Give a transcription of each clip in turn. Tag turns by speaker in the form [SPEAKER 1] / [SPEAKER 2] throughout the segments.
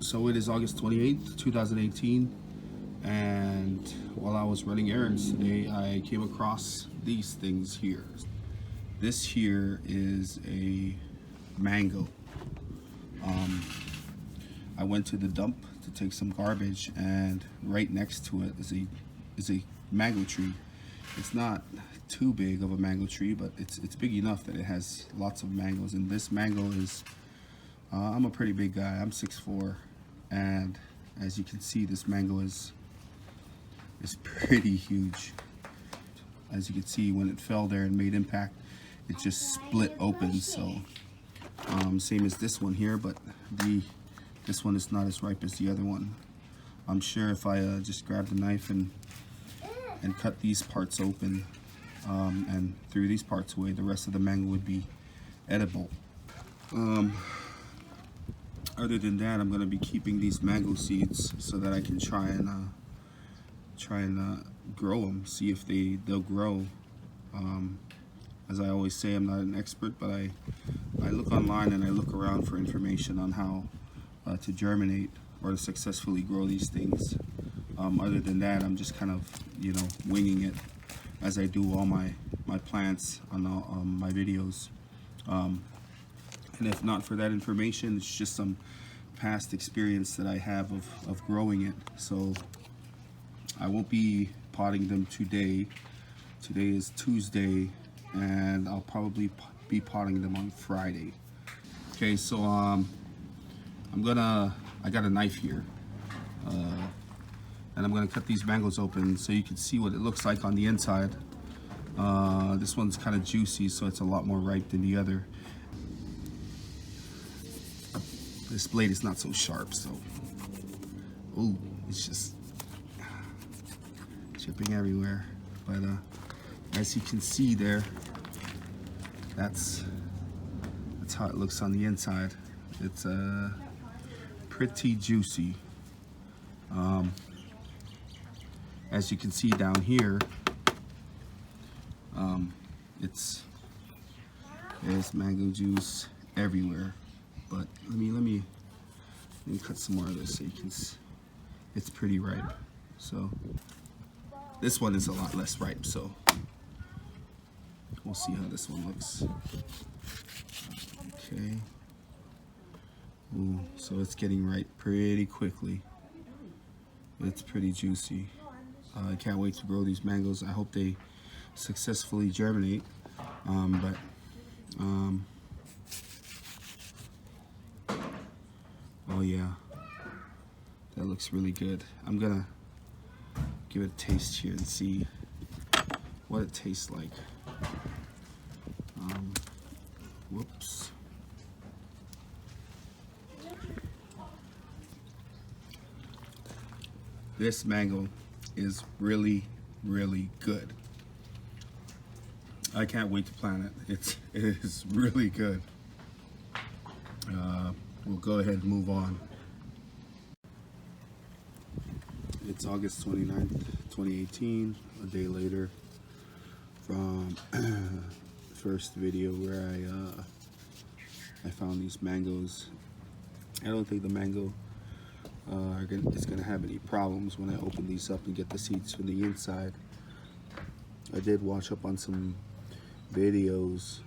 [SPEAKER 1] So it is August 28th, 2018, and while I was running errands today, I came across these things here. This here is a mango. I went to the dump to take some garbage, and right next to it is a mango tree. It's not too big of a mango tree, but it's big enough that it has lots of mangoes. And this mango is, I'm a pretty big guy. I'm 6'4", and as you can see, this mango is pretty huge. As you can see, when it fell there and made impact, it just split open. So same as this one here, but this one is not as ripe as the other one. I'm sure if I just grabbed a knife and cut these parts open and threw these parts away, the rest of the mango would be edible. Other than that, I'm going to be keeping these mango seeds so that I can try and grow them, see if they'll grow. As I always say, I'm not an expert, but I look online and I look around for information on how to germinate or to successfully grow these things. Other than that, I'm just kind of, winging it as I do all my plants on my videos. And if not for that information, it's just some past experience that I have of growing it. So I won't be potting them today. Today is Tuesday, and I'll probably be potting them on Friday. Okay, so I got a knife here, and I'm gonna cut these mangoes open so you can see what it looks like on the inside. This one's kind of juicy, so it's a lot more ripe than the other. This blade is not so sharp, so ooh, it's just chipping everywhere. But as you can see there, that's how it looks on the inside. It's pretty juicy. As you can see down here, there's mango juice everywhere. But let me cut some more of this so you can see. It's pretty ripe. So this one is a lot less ripe, so we'll see how this one looks. Okay. Ooh, so it's getting ripe pretty quickly. It's pretty juicy. I can't wait to grow these mangoes. I hope they successfully germinate. Oh yeah, that looks really good. I'm gonna give it a taste here and see what it tastes like. Whoops. This mango is really, really good. I can't wait to plant it. It is really good. We'll go ahead and move on. It's August 29th, 2018, a day later from first video where I found these mangoes. I don't think the mango is going to have any problems when I open these up and get the seeds from the inside. I did watch up on some videos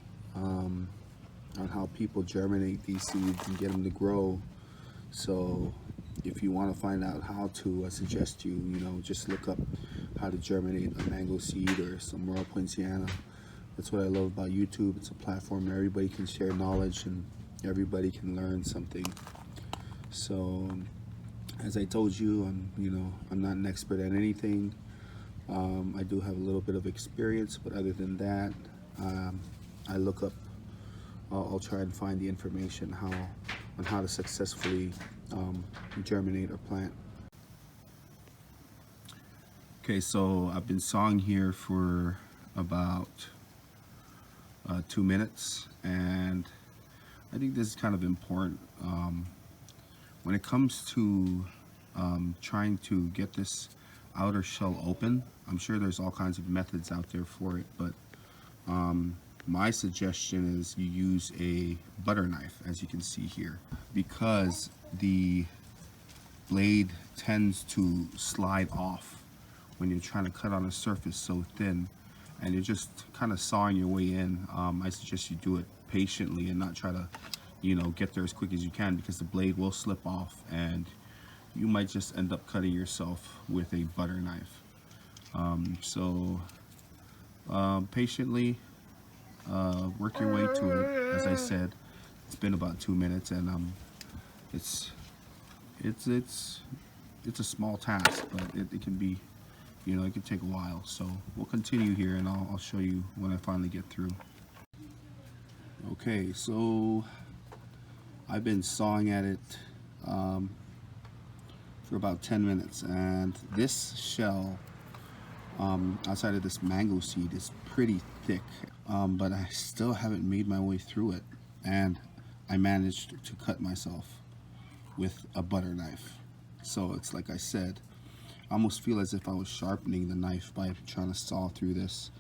[SPEAKER 1] on how people germinate these seeds and get them to grow. So if you want to find out how to, I suggest you just look up how to germinate a mango seed or some raw poinciana. That's what I love about YouTube. It's a platform where everybody can share knowledge and everybody can learn something. So as I told you, I'm not an expert at anything. I do have a little bit of experience, but other than that, I look up. I'll try and find the information on how to successfully germinate or plant. Okay, so I've been sawing here for about 2 minutes, and I think this is kind of important. When it comes to trying to get this outer shell open, I'm sure there's all kinds of methods out there for it, but my suggestion is you use a butter knife, as you can see here, because the blade tends to slide off when you're trying to cut on a surface so thin, and you're just kind of sawing your way in. I suggest you do it patiently and not try to, you know, get there as quick as you can, because the blade will slip off and you might just end up cutting yourself with a butter knife. Patiently work your way to it. As I said, it's been about 2 minutes, and it's a small task, but it can be, you know, it can take a while. So we'll continue here, and I'll show you when I finally get through. Okay, so I've been sawing at it for about 10 minutes, and this shell outside of this mango seed is pretty thick, but I still haven't made my way through it, and I managed to cut myself with a butter knife. So it's like I said, I almost feel as if I was sharpening the knife by trying to saw through this.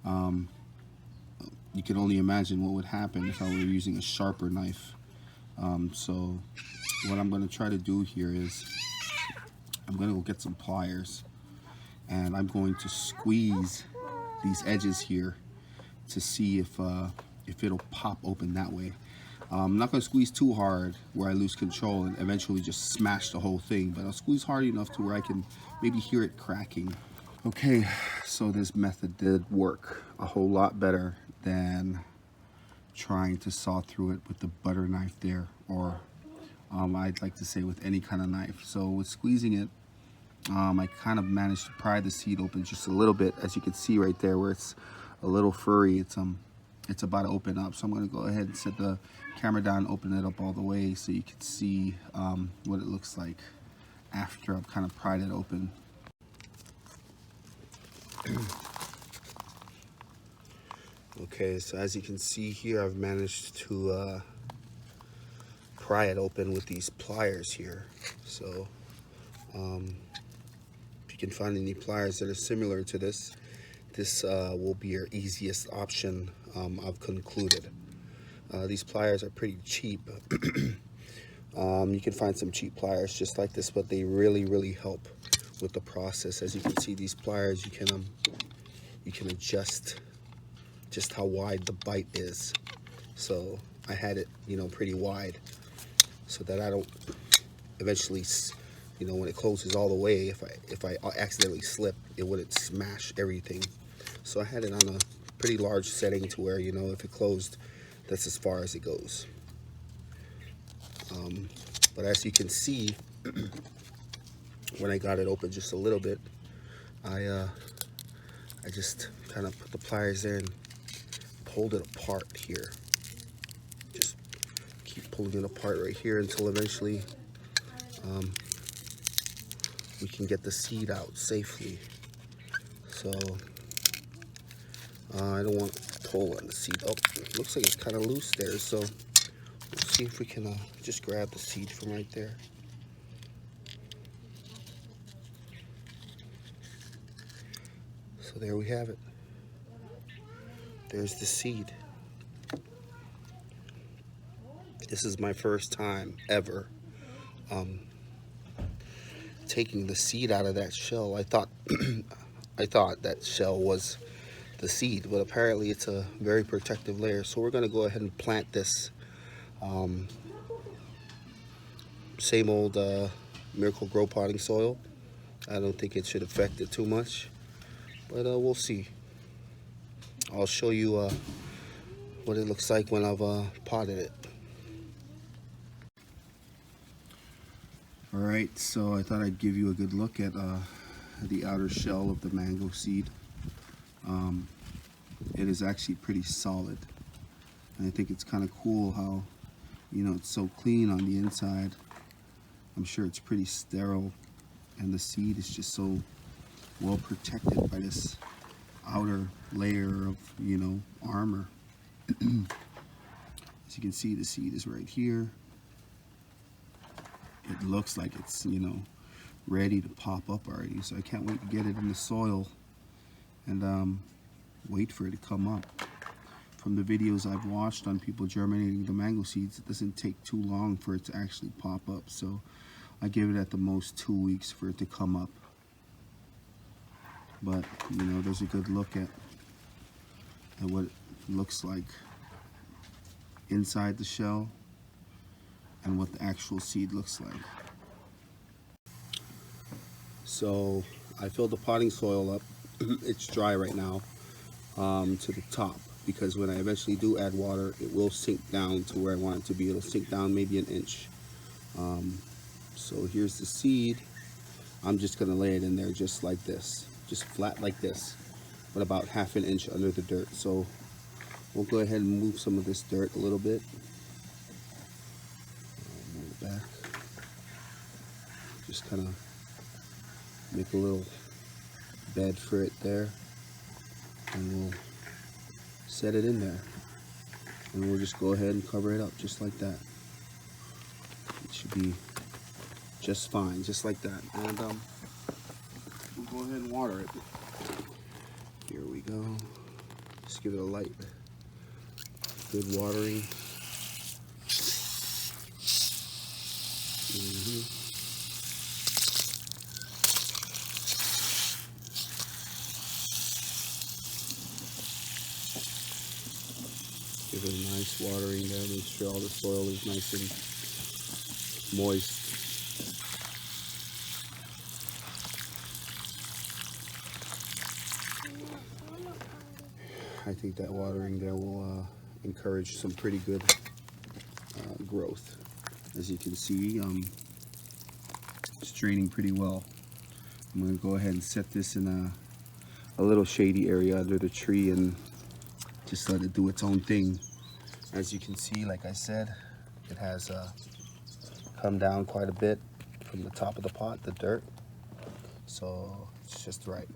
[SPEAKER 1] You can only imagine what would happen if I were using a sharper knife. So what I'm going to try to do here is I'm going to go get some pliers, and I'm going to squeeze these edges here to see if it'll pop open that way. I'm not going to squeeze too hard where I lose control and eventually just smash the whole thing, but I'll squeeze hard enough to where I can maybe hear it cracking. Okay, so this method did work a whole lot better than trying to saw through it with the butter knife there, or I'd like to say with any kind of knife. So with squeezing it, I kind of managed to pry the seed open just a little bit, as you can see right there where it's a little furry. It's about to open up, so I'm going to go ahead and set the camera down, open it up all the way so you can see what it looks like after I've kind of pried it open. Okay, so as you can see here, I've managed to pry it open with these pliers here. So if you can find any pliers that are similar to this, this will be your easiest option, I've concluded. These pliers are pretty cheap. You can find some cheap pliers just like this, but they really help with the process. As you can see, these pliers, you can adjust just how wide the bite is. So I had it, you know, pretty wide so that I don't eventually, you know, when it closes all the way, if I accidentally slip, it wouldn't smash everything. So I had it on a pretty large setting to where, you know, if it closed, that's as far as it goes. But as you can see, when I got it open just a little bit, I just kind of put the pliers there and pulled it apart here. Just keep pulling it apart right here until eventually we can get the seed out safely. So I don't want to pull on the seed. Oh, it looks like it's kind of loose there, so we'll see if we can just grab the seed from right there. So there we have it. There's the seed. This is my first time ever taking the seed out of that shell. I thought that shell was the seed, but apparently it's a very protective layer. So we're going to go ahead and plant this same old Miracle-Gro potting soil. I don't think it should affect it too much, but we'll see. I'll show you what it looks like when I've potted it. Alright, so I thought I'd give you a good look at the outer shell of the mango seed. It is actually pretty solid, and I think it's kind of cool how, you know, it's so clean on the inside. I'm sure it's pretty sterile, and the seed is just so well protected by this outer layer of, you know, armor. As you can see, the seed is right here. It looks like it's, you know, ready to pop up already, so I can't wait to get it in the soil and wait for it to come up. From the videos I've watched on people germinating the mango seeds, it doesn't take too long for it to actually pop up. So I give it at the most 2 weeks for it to come up. But you know, there's a good look at what it looks like inside the shell and what the actual seed looks like. So I filled the potting soil up. It's dry right now to the top, because when I eventually do add water, it will sink down to where I want it to be. It'll sink down maybe an inch. So here's the seed. I'm just gonna lay it in there just like this, just flat like this, but about ½ an inch under the dirt. So we'll go ahead and move some of this dirt a little bit. Move it back. Just kind of make a little bed for it there, and we'll set it in there, and we'll just go ahead and cover it up just like that. It should be just fine, just like that. And we'll go ahead and water it. Here we go. Just give it a light, good watering. Give it a nice watering there. Make sure all the soil is nice and moist. I think that watering there will encourage some pretty good growth. As you can see, it's draining pretty well. I'm going to go ahead and set this in a little shady area under the tree and just let it do its own thing. As you can see, like I said, it has come down quite a bit from the top of the pot, the dirt. So it's just right.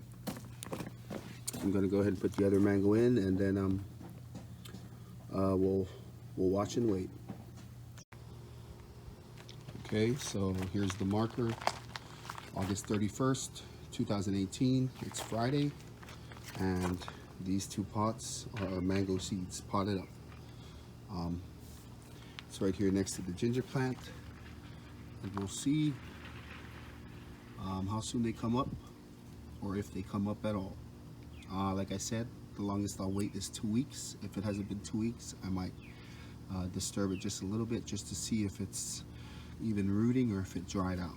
[SPEAKER 1] I'm gonna go ahead and put the other mango in, and then we'll watch and wait. Okay, so here's the marker, August 31st, 2018. It's Friday, and these two pots are mango seeds potted up. It's right here next to the ginger plant, and we'll see how soon they come up, or if they come up at all. Like I said, the longest I'll wait is 2 weeks. If it hasn't been 2 weeks, I might disturb it just a little bit, just to see if it's even rooting or if it dried out.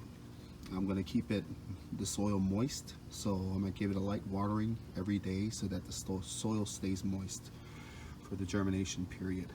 [SPEAKER 1] I'm going to keep the soil moist, so I'm going to give it a light watering every day so that the soil stays moist for the germination period.